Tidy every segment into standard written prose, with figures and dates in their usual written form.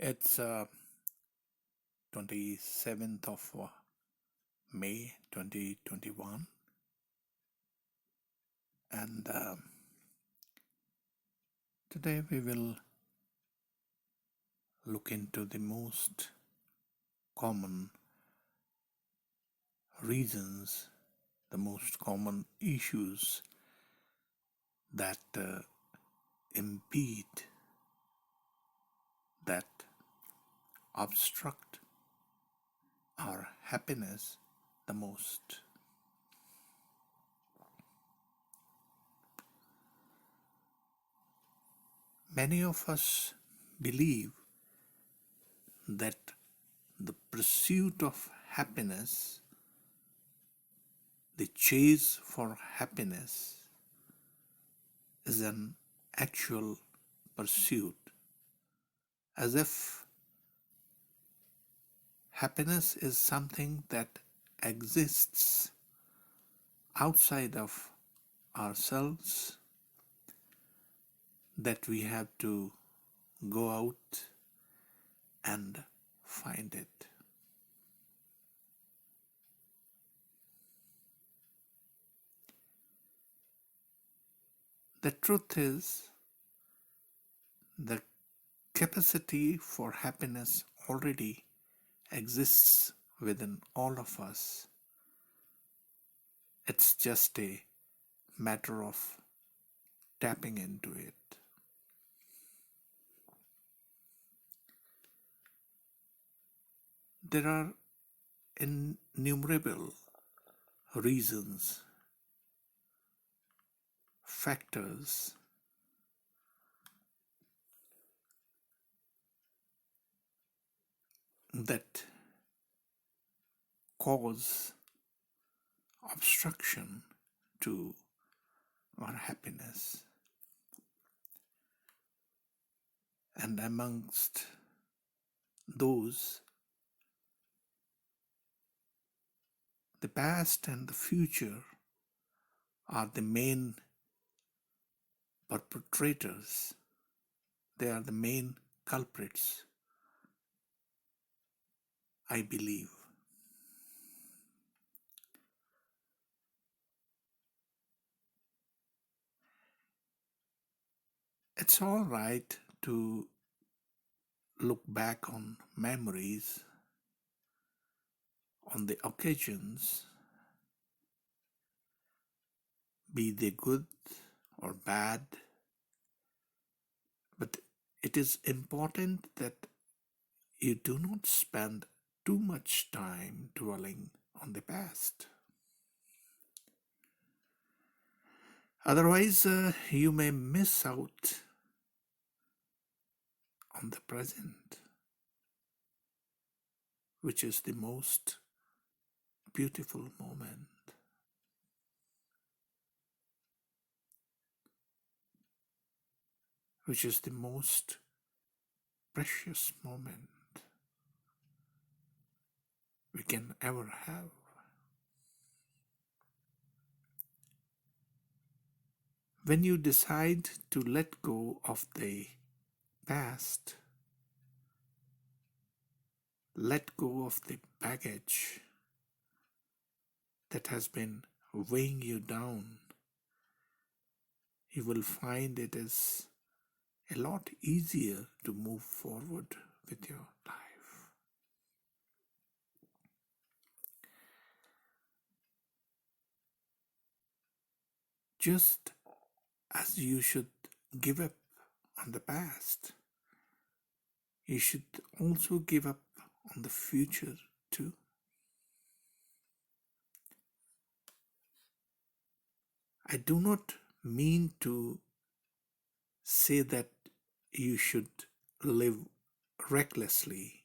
It's 27th of May 2021, and today we will look into the most common reasons, the most common issues that impede, that obstruct our happiness the most. Many of us believe that the pursuit of happiness, the chase for happiness, is an actual pursuit, as if happiness is something that exists outside of ourselves, that we have to go out and find it. The truth is, the capacity for happiness already exists within all of us. It's just a matter of tapping into it. There are innumerable reasons, factors that cause obstruction to our happiness. And amongst those, the past and the future are the main perpetrators. They are the main culprits, I believe. It's all right to look back on memories, on the occasions, be they good or bad, but it is important that you do not spend too much time dwelling on the past. Otherwise, you may miss out on the present, which is the most beautiful moment, which is the most precious moment we can ever have. When you decide to let go of the past, let go of the baggage that has been weighing you down, you will find it is a lot easier to move forward with your life. Just as you should give up on the past, you should also give up on the future too. I do not mean to say that you should live recklessly,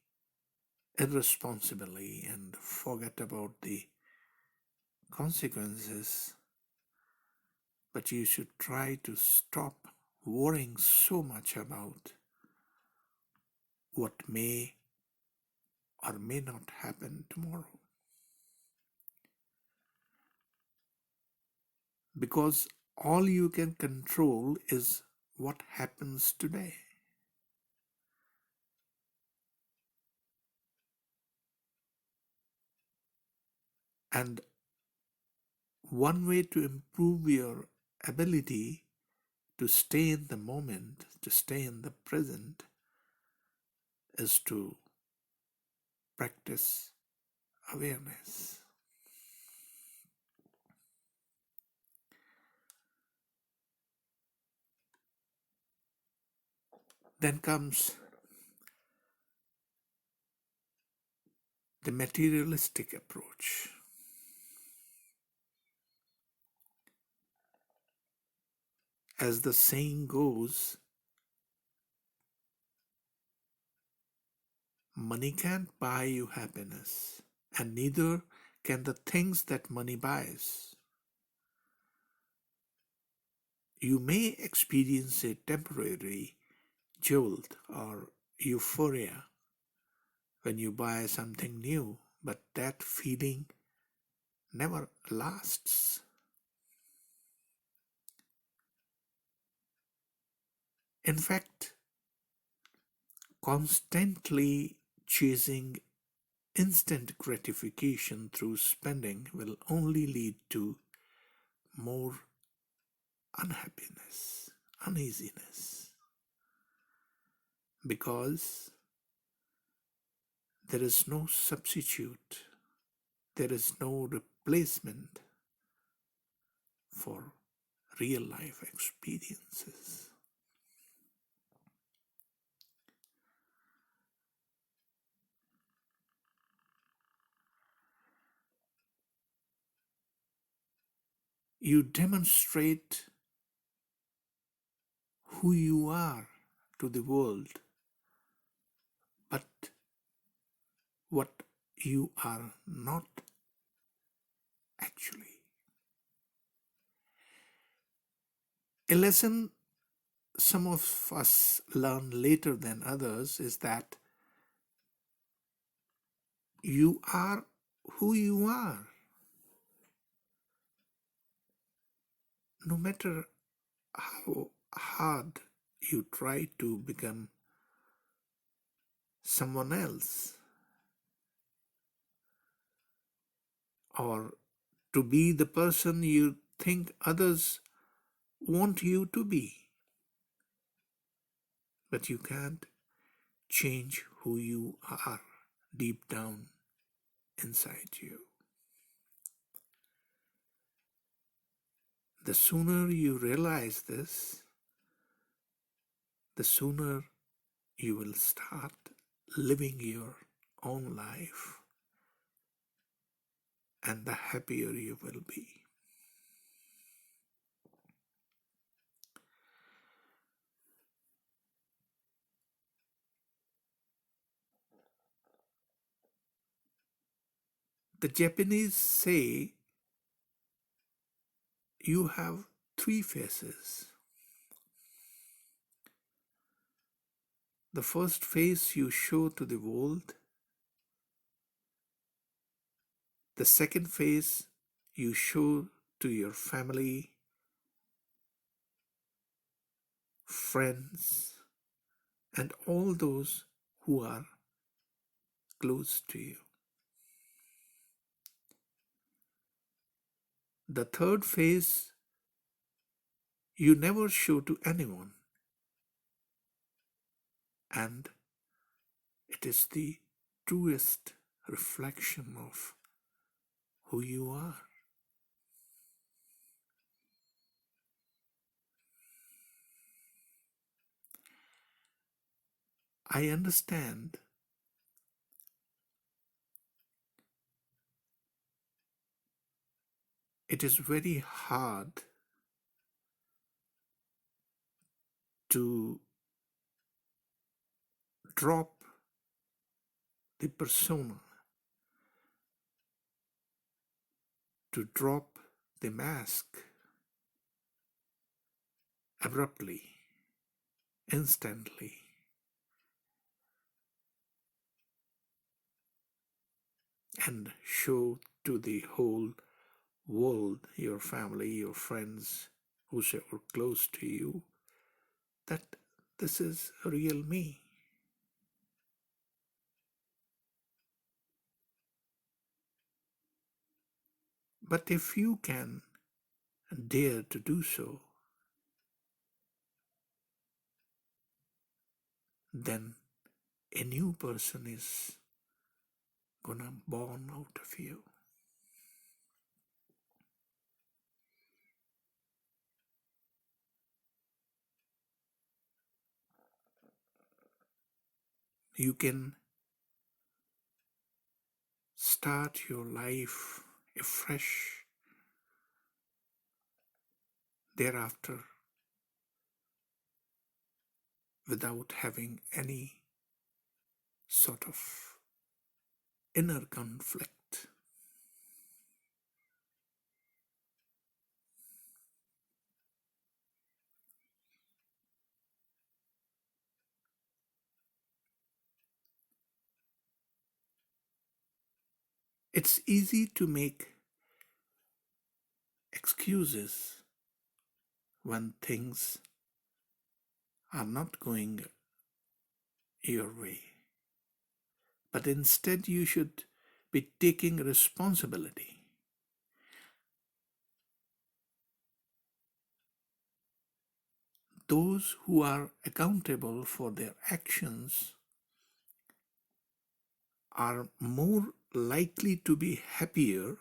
irresponsibly, and forget about the consequences, but you should try to stop worrying so much about what may or may not happen tomorrow. Because all you can control is what happens today. And one way to improve your ability to stay in the moment, to stay in the present, is to practice awareness. Then comes the materialistic approach. As the saying goes, money can't buy you happiness, and neither can the things that money buys. You may experience a temporary jolt or euphoria when you buy something new, but that feeling never lasts. In fact, constantly chasing instant gratification through spending will only lead to more unhappiness, uneasiness, because there is no substitute, there is no replacement for real life experiences. You demonstrate who you are to the world, but what you are not actually. A lesson some of us learn later than others is that you are who you are, no matter how hard you try to become someone else or to be the person you think others want you to be. But you can't change who you are deep down inside you. The sooner you realize this, the sooner you will start living your own life, and the happier you will be. The Japanese say you have three faces. The first face you show to the world, the second face you show to your family, friends, and all those who are close to you. The third face you never show to anyone, and it is the truest reflection of who you are. I understand it is very hard to drop the persona, to drop the mask abruptly, instantly, and show to the whole world, your family, your friends, whosoever close to you, that this is real me. But if you can dare to do so, then a new person is gonna born out of you. You can start your life afresh thereafter without having any sort of inner conflict. It's easy to make excuses when things are not going your way. But instead, you should be taking responsibility. Those who are accountable for their actions are more likely to be happier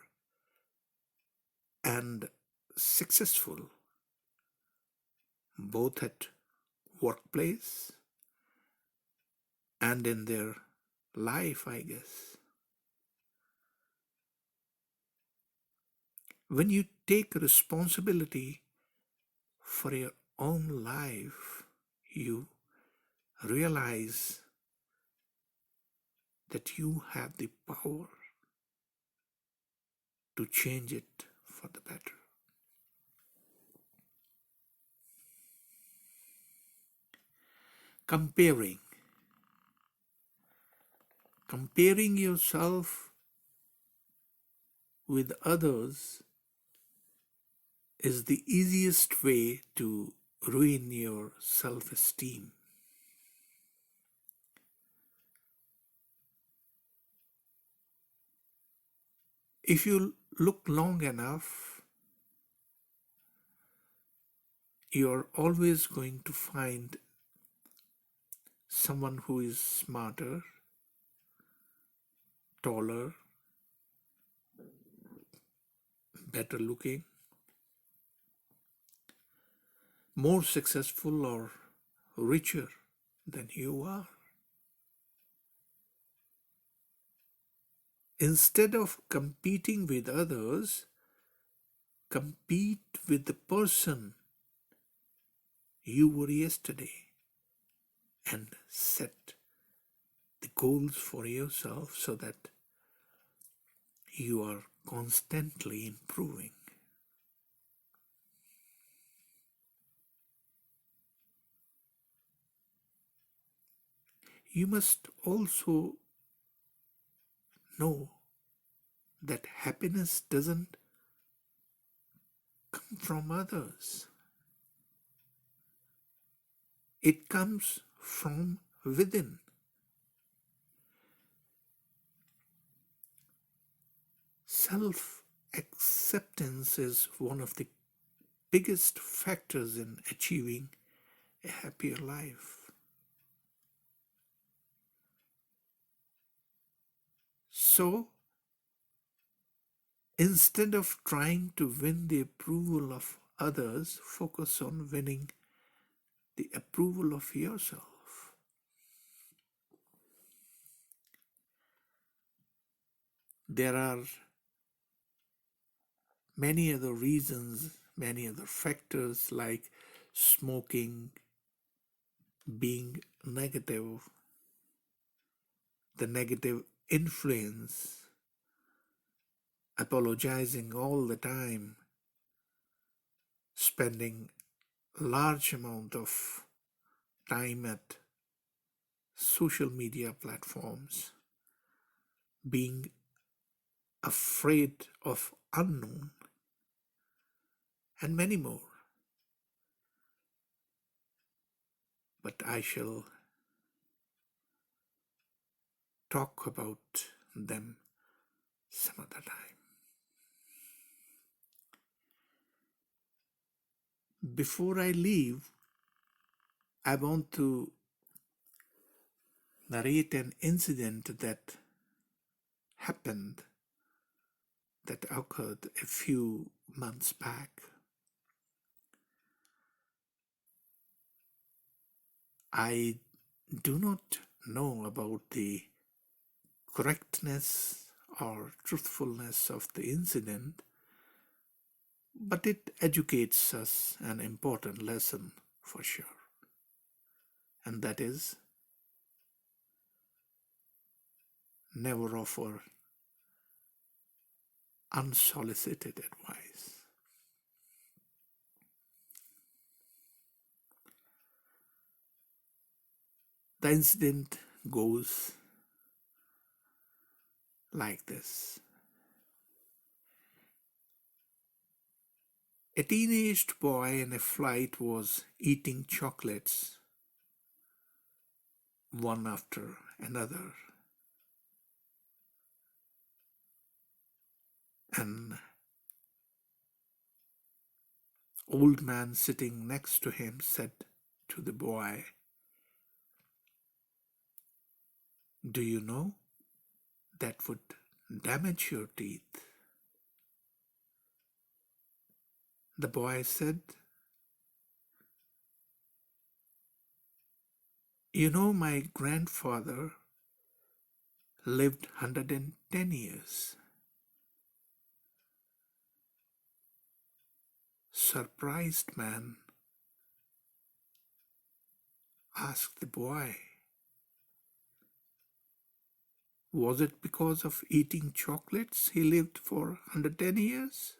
and successful, both at workplace and in their life, I guess. When you take responsibility for your own life, you realize that you have the power to change it for the better. Comparing. Comparing yourself with others is the easiest way to ruin your self-esteem. If you look long enough, you're always going to find someone who is smarter, taller, better looking, more successful or richer than you are. Instead of competing with others, compete with the person you were yesterday and set the goals for yourself so that you are constantly improving. You must also know that happiness doesn't come from others. It comes from within. Self-acceptance is one of the biggest factors in achieving a happier life. So, instead of trying to win the approval of others, focus on winning the approval of yourself. There are many other reasons, many other factors like smoking, being negative, the negative influence, apologizing all the time, spending large amount of time at social media platforms, being afraid of unknown, and many more. But I shall talk about them some other time. Before I leave, I want to narrate an incident happened that occurred a few months back. I do not know about the correctness or truthfulness of the incident, but it educates us an important lesson for sure. And that is, never offer unsolicited advice. The incident goes like this. A teenaged boy in a flight was eating chocolates one after another. An old man sitting next to him said to the boy, "Do you know that would damage your teeth?" The boy said, "You know, my grandfather lived 110 years. Surprised man asked the boy, "Was it because of eating chocolates he lived for 110 years?"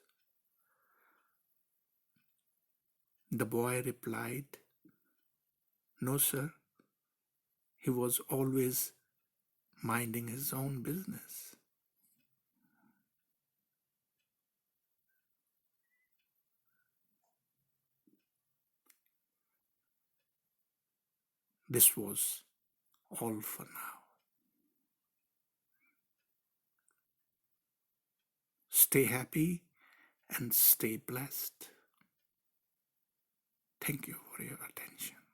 The boy replied, "No, sir. He was always minding his own business." This was all for now. Stay happy and stay blessed. Thank you for your attention.